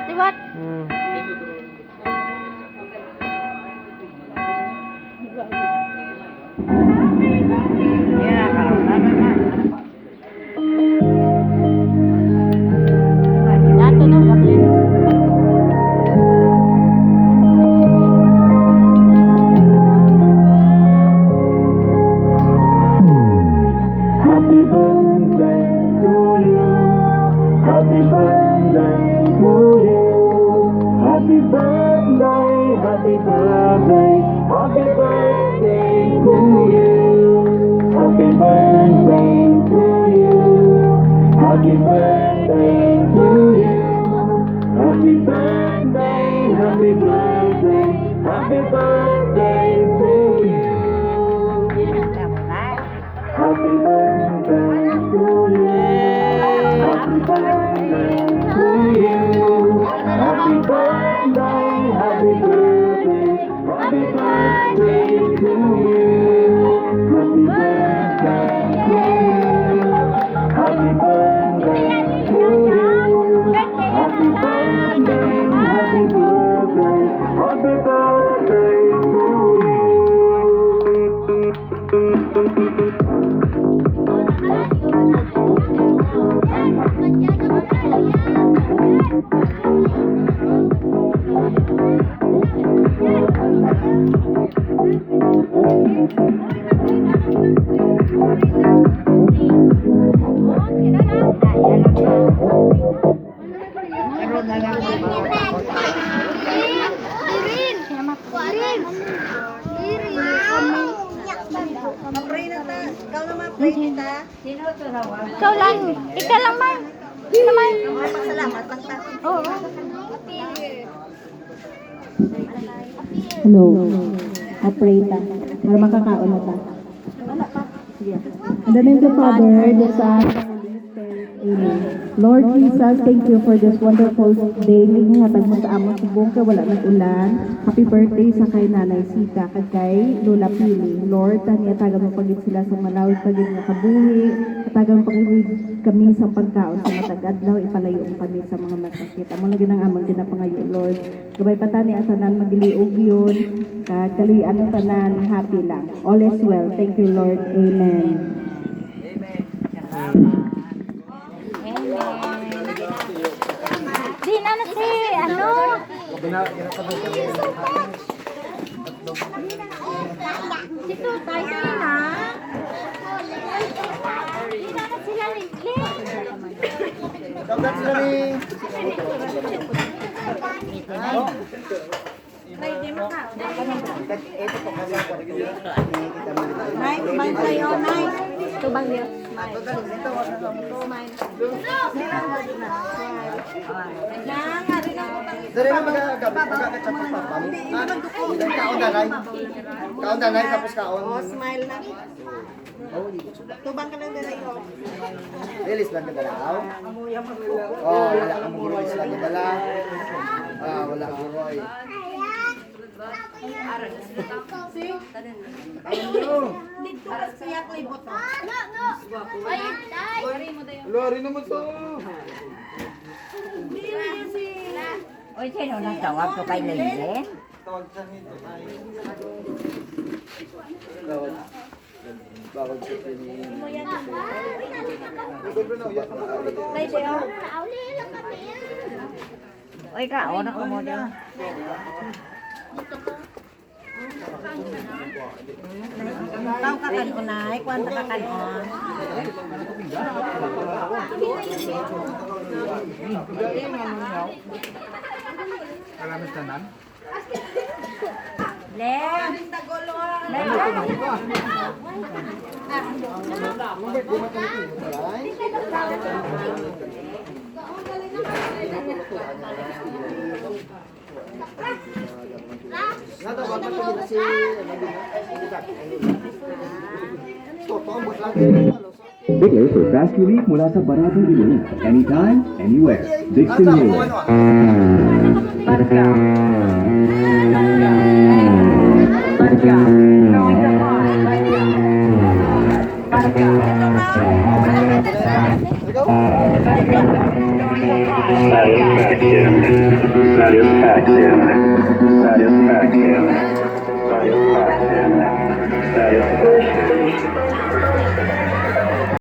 Liwat. Ya, kalau sama mah. Dato na bakli. Happy birthday to you. Happy birthday to you. Happy birthday, happy birthday, happy birthday to you. Happy birthday to you. Happy birthday to you. Happy birthday, happy birthday, happy birthday to you. Happy birthday to you. Happy birthday to you. Happy birthday, happy birthday, happy birthday to you. Happy birthday to you. Happy birthday to you. Happy birthday, happy birthday, happy birthday Pero na lang Pray na ta. Ikaw naman, pray kita. Ikaw lang. Ikaw lang, Mar. Hindi naman. Pasalamat lang ta. Oo. Hello. I-pray ta. Para makakaon na ta. Sige. And then in the Father, the Son, and the Holy Spirit. Amen. Lord Jesus, thank you for this wonderful day. Ngayon hatag mo sa among subong kay wala nang ulan. Happy birthday sa kay Nanay Sita kag kay Lola Pili. Lord, taniya taga mo pagit sila sa malawig pagit nga kabuhi. Tagang pag-ibig kami sa pagkaon sa matag adlaw ipalayo ang kami sa mga masakit. Amo lagi nang among ginapangayo, Lord. Gabay pa tani ang tanan magiliog yun. Kag kaluyan ang tanan happy lang. All is well. Thank you, Lord. Amen. Di na na si, ano? Si Tutay, di na. Di na na sila Leslie. Dapat sila ni ito po kasi ako. Nay, bang tayo, Nay. Tubang niyo. Dari na magkakachat pa pa. Kaon danay. Kaon danay tapos kaon. Oh, smile na. Tubang ka lang dala yun. Release lang ka daw. Oh, wala kang release lang ka dala. Ah, wala kang roy. Dito ka siya klibot. Lori naman to. Ôi thế nó đang tawag ko kay Lele. Tawag sa nito ay bawal sa pinin. Ôi ka ono ko mo din. Tao ka kan unay, kwanta ka kan on. Kalamis tanan. Le. Bigay for fast relief mula sa Barado Ilong. Anytime, anywhere. Dixon Hill. Barka. Satisfaction. Satisfaction. Satisfaction.